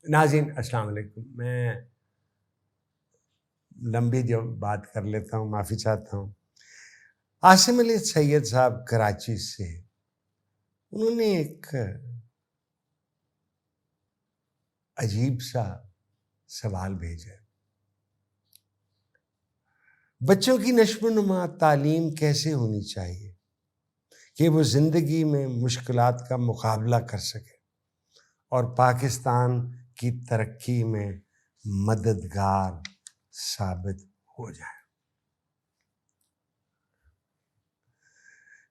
नाज़रीन अस्सलाम वालेकुम। मैं लंबी जो बात कर लेता हूँ, माफ़ी चाहता हूँ। आसिम अली सैयद साहब कराची से, उन्होंने एक अजीब-सा सवाल भेजा है। बच्चों की नश्व-नुमा तालीम कैसे होनी चाहिए कि वो ज़िंदगी में मुश्किलात का मुकाबला कर सकें और पाकिस्तान की तरक्की में मददगार साबित हो जाएँ?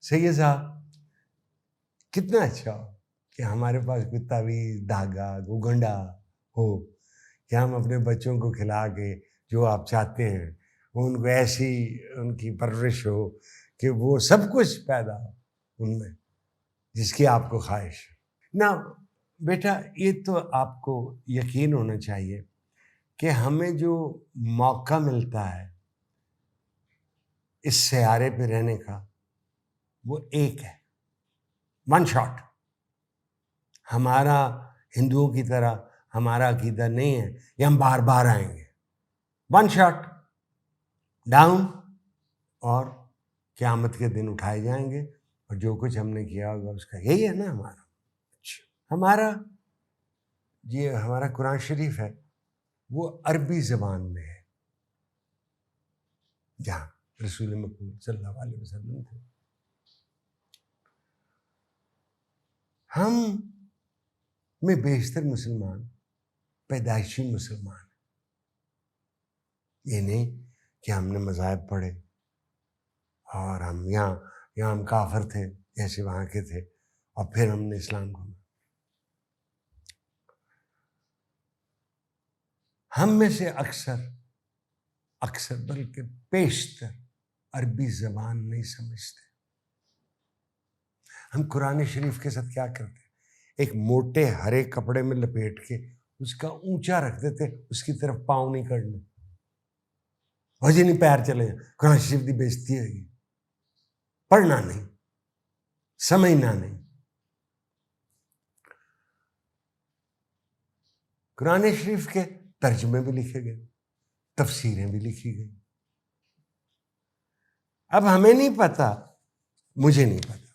सैयद साहब, कितना अच्छा हो कि हमारे पास कोई तावीज़, धागा, गोगंडा हो कि हम अपने बच्चों को खिला के जो आप चाहते हैं, वो उनको ऐसी उनकी परवरिश हो कि वो सब कुछ पैदा हो उनमें, जिसकी आपको ख्वाहिश है। ना बेटा, ये तो आपको यकीन होना चाहिए कि हमें जो मौका मिलता है इस सैयारे पे रहने का, वो एक है, वन शॉट। हमारा हिंदुओं की तरह हमारा अकीदा नहीं है कि हम बार-बार आएँगे। वन शॉट डाउन, और क़यामत के दिन उठाए जाएँगे और जो कुछ हमने किया होगा उसका यही है ना हमारा। हमारा ये हमारा कुरान शरीफ है, वो अरबी ज़बान में है, जहाँ रसूल मकबूल सल्लल्लाहु अलैहि वसल्लम थे। हम में बेशतर मुसलमान पैदाइशी मुसलमान हैं। ये नहीं कि हमने मज़ाहिब पढ़े और हम यहाँ हम काफ़िर थे जैसे वहाँ के थे और फिर हमने इस्लाम को। हम में से अक्सर बल्कि पेशतर अरबी ज़बान नहीं समझते। हम कुरान शरीफ के साथ क्या करते हैं, एक मोटे हरे कपड़े में लपेट के उसका ऊंचा रख देते, उसकी तरफ पाँव नहीं करने, वजह नहीं पैर चले जाए, कुरान शरीफ की बेइज्जती होगी। पढ़ना नहीं, समझना नहीं। कुरान शरीफ के तर्जुमे भी लिखे गए, तफसीरें भी लिखी गई। अब हमें नहीं पता, मुझे नहीं पता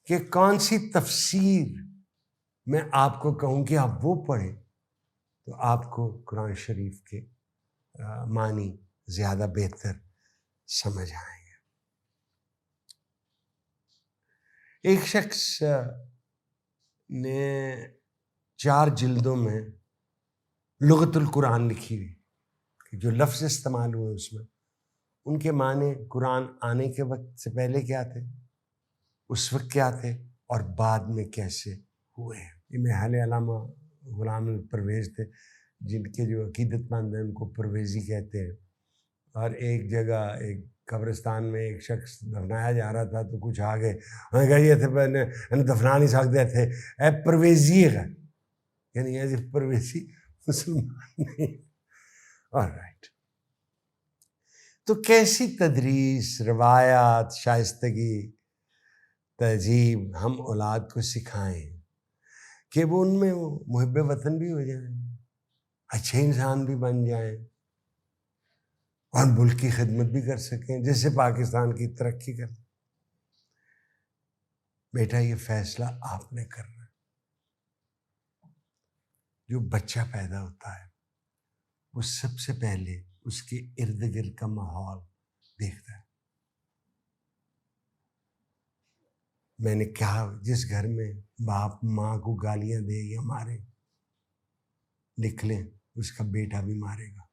कि कौन सी तफसीर मैं आपको कहूँ कि आप वो पढ़ें तो आपको कुरान शरीफ के मानी ज़्यादा बेहतर समझ आएंगे। एक शख्स ने 4 जिल्दों में लुग़तुल कुरान लिखी हुई, कि जो लफ्ज़ इस्तेमाल हुए उसमें उनके माने कुरान आने के वक्त से पहले क्या थे, उस वक्त क्या थे और बाद में कैसे हुए। ये मेहाले अलामा गुलाम परवेज़ थे, जिनके जो अकीदतमंद हैं उनको परवेज़ी कहते हैं। और एक जगह एक कब्रिस्तान में एक शख्स दफनाया जा रहा था तो कुछ आ गए, उन्होंने कहा ये थे मैंने दफना नहीं सकते थे, ए परवेज़ी है, यानी एज परवेज़ी मुसलमान नहीं। ऑलराइट, तो कैसी तदरीस, रवायात, शाइस्तगी, तहज़ीब हम औलाद को सिखाएं कि वो उनमें मुहिब्बे वतन भी हो जाएं, अच्छे इंसान भी बन जाएं और मुल्क की खिदमत भी कर सकें, जिससे पाकिस्तान की तरक्की कर। बेटा, ये फैसला आपने करना है। जो बच्चा पैदा होता है वो सबसे पहले उसके इर्द गिर्द का माहौल देखता है। मैंने कहा, जिस घर में बाप माँ को गालियां दे या मारे, लिख लें उसका बेटा भी मारेगा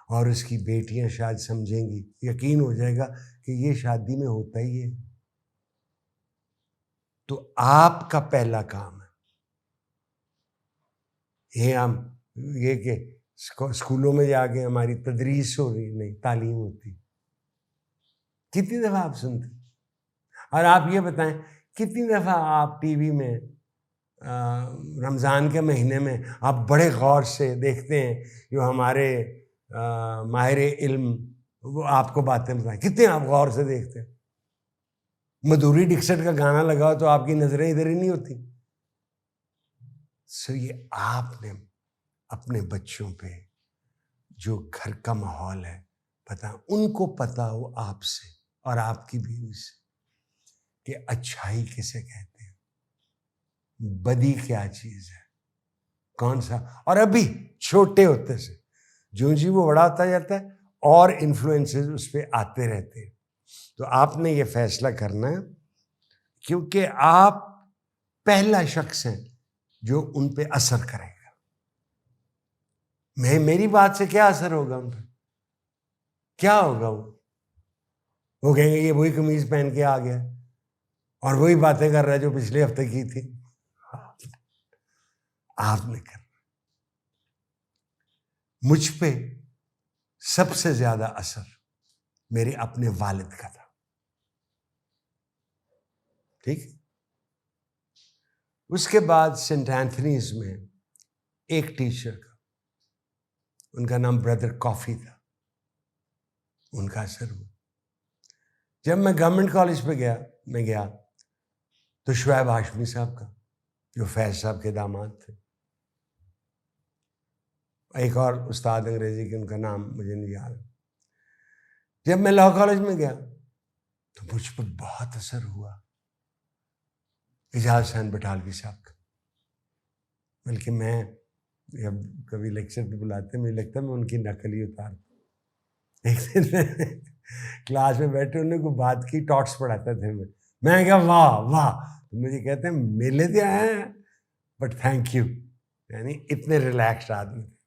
और उसकी बेटियां शायद समझेंगी, यकीन हो जाएगा कि ये शादी में होता ही है। तो आपका पहला काम है ये कि स्कूलों में जाके हमारी तदरीस हो रही नहीं, तालीम होती। कितनी दफ़ा आप सुनते, और आप ये बताएं कितनी दफ़ा आप टीवी में रमज़ान के महीने में आप बड़े गौर से देखते हैं जो हमारे माहिर इल्म वो आपको बातें बताएं, कितने आप गौर से देखते हैं। मधुरी डिक्सट का गाना लगाओ तो आपकी नज़रें इधर ही नहीं होती, सो ये आपने अपने बच्चों पे जो घर का माहौल है पता, उनको पता हो आपसे और आपकी बीवी से कि अच्छाई किसे कहते हैं, बदी क्या चीज है, कौन सा। और अभी छोटे होते से जो जी वो बड़ा होता जाता है और इन्फ्लुएंसेस उस पर आते रहते हैं। तो आपने ये फैसला करना है, क्योंकि आप पहला शख्स हैं जो उन पे असर करेगा। मेरी बात से क्या असर होगा उन पर, क्या होगा? वो कहेंगे ये वही कमीज पहन के आ गया और वही बातें कर रहा है जो पिछले हफ्ते की थी। आपने कर, मुझ पे सबसे ज्यादा असर मेरे अपने वालिद का था, ठीक। उसके बाद सेंट एंथनीज में एक टीचर का, उनका नाम ब्रदर कॉफी था, उनका असर हुआ। जब मैं गवर्नमेंट कॉलेज पे गया तो शुएब हाशमी साहब का, जो फैज साहब के दामाद थे, एक और उस्ताद अंग्रेजी के, उनका नाम मुझे नहीं याद। जब मैं लॉ कॉलेज में गया तो मुझ पर बहुत असर हुआ एजाज हुसैन बटालवी साहब का। बल्कि मैं जब कभी लेक्चर पे बुलाते मुझे लगता है मैं उनकी नकल ही उतारता। एक दिन क्लास में बैठे उन्होंने कोई बात की, टॉट्स पढ़ाता थे मैं क्या वाह वाह, तो मुझे कहते हैं मेले तो आए हैं बट थैंक यू, यानी इतने रिलैक्स्ड आदमी थे।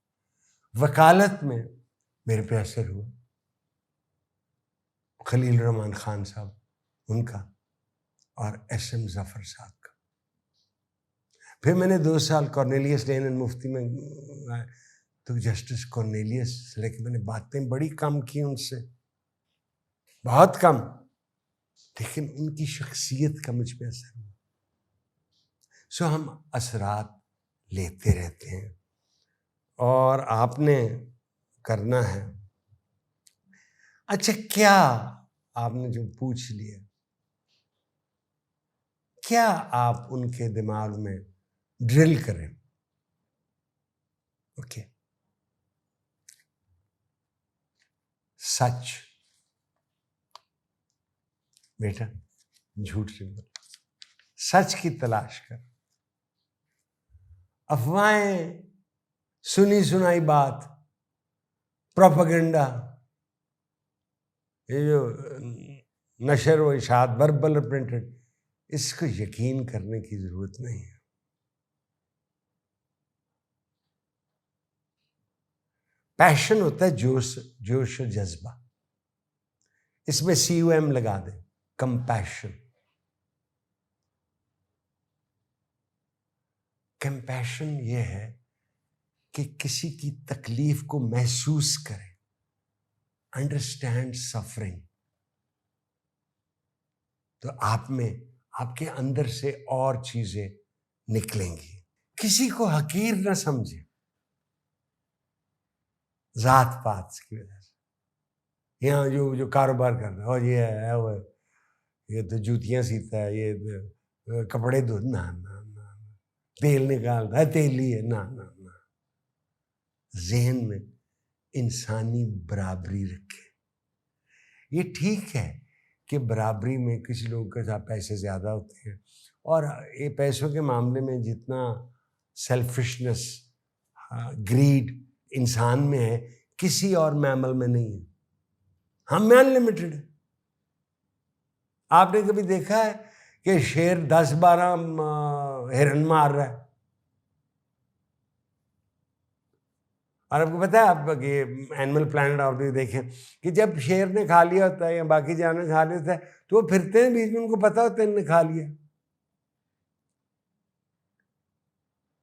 वकालत में मेरे पे असर हुआ खलील रहमान खान साहब, उनका, और एस.एम. जफर साहब का। फिर मैंने 2 साल कॉर्नेलियस लेन एंड मुफ्ती में, तो जस्टिस कॉर्नेलियस से लेकर मैंने बातें बड़ी कम की उनसे, बहुत कम, लेकिन उनकी शख्सियत का मुझ पे असर हुआ। सो हम असरात लेते रहते हैं और आपने करना है। अच्छा, क्या आपने जो पूछ लिया, क्या आप उनके दिमाग में ड्रिल करें? ओके, सच, बेटा झूठ से बोल, सच की तलाश कर। अफवाहें, सुनी सुनाई बात, प्रोपेगेंडा, ये जो नशर व इशात, वर्बल और प्रिंटेड, इसको यकीन करने की जरूरत नहीं है। पैशन होता है जोश, जोश और जज्बा। इसमें CUM लगा दे, कंपैशन। कंपैशन ये है कि किसी की तकलीफ को महसूस करें, अंडरस्टैंड सफरिंग। तो आप में, आपके अंदर से और चीजें निकलेंगी। किसी को हकीर ना समझे जात पात की वजह से। यहाँ जो कारोबार कर रहा है, और ये है वो, ये तो जूतियां सीता है, ये तो कपड़े धो, ना ना ना, तेल निकालता है, तेली है, ना ना ना। ज़हन में इंसानी बराबरी रखे। ये ठीक है कि बराबरी में किसी लोगों के साथ पैसे ज़्यादा होते हैं, और ये पैसों के मामले में जितना सेल्फिशनेस, ग्रीड इंसान में है, किसी और मैमल में नहीं है। हम में अनलिमिटेड है। आपने कभी देखा है कि शेर 10-12 हिरन मार रहा है? और आपको पता है, आप ये एनिमल प्लैनेट आप भी देखें कि जब शेर ने खा लिया होता है या बाकी जानवर ने खा लिया होता है तो वो फिरते हैं बीच में, उनको पता होता है इन्होंने खा लिया।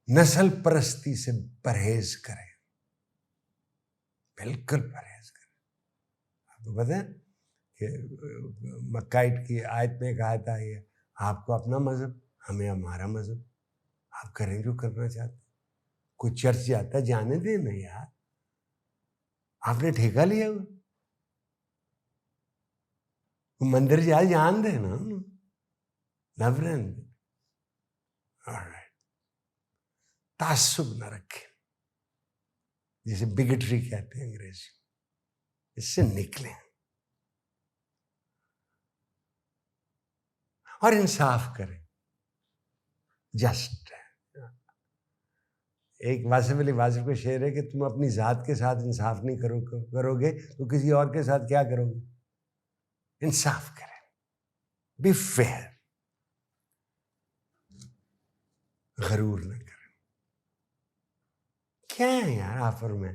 नस्ल परस्ती से परहेज करें, बिल्कुल परहेज करें। आपको पता है कि मक्काइट की आयत में कहा था, ये आपको अपना मजहब, हमें हमारा मजहब, आप करें जो करना चाहते। कोई चर्च जाता है, जाने दे ना यार, आपने ठेका लिया हुआ, मंदिर जाए, जान दे ना, नवरन। तासुब न रखें, जिसे बिगेटरी कहते हैं अंग्रेजी, इससे निकलें और इंसाफ करें। जस्ट एक वासिफ अली वासिफ का शेर है कि तुम अपनी जात के साथ इंसाफ नहीं करोगे तो किसी और के साथ क्या करोगे? इंसाफ करें, बी फेयर, गरूर न करें। क्या है यार ऑफर में?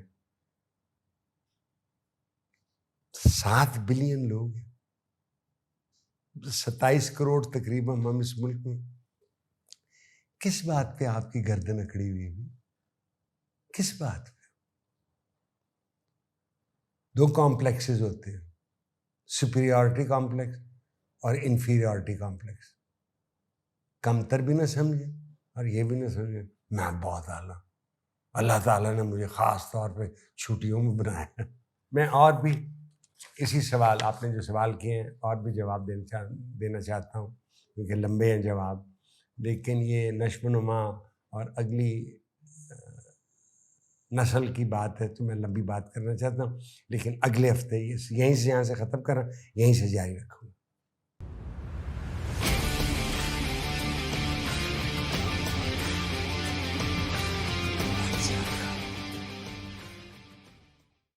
7 बिलियन लोग हैं, 27 करोड़ तकरीबन हम इस मुल्क में। किस बात पे आपकी गर्दन अकड़ी हुई है? किस बात पे? 2 कॉम्प्लेक्सेस होते हैं, सुपीरियरिटी कॉम्प्लेक्स और इंफीरियरिटी कॉम्प्लेक्स। कमतर भी ना समझे और ये भी ना समझे मैं बहुत आला, अल्लाह ताला ने मुझे ख़ास तौर पे छुट्टियों में बनाया। मैं और भी इसी सवाल, आपने जो सवाल किए हैं, और भी जवाब देना चाहता हूँ, क्योंकि लंबे हैं जवाब, लेकिन ये नश्व-नुमा और अगली नस्ल की बात है तो मैं लंबी बात करना चाहता हूँ, लेकिन अगले हफ्ते यहीं से ख़त्म कर रहा, यहीं से जारी रखो।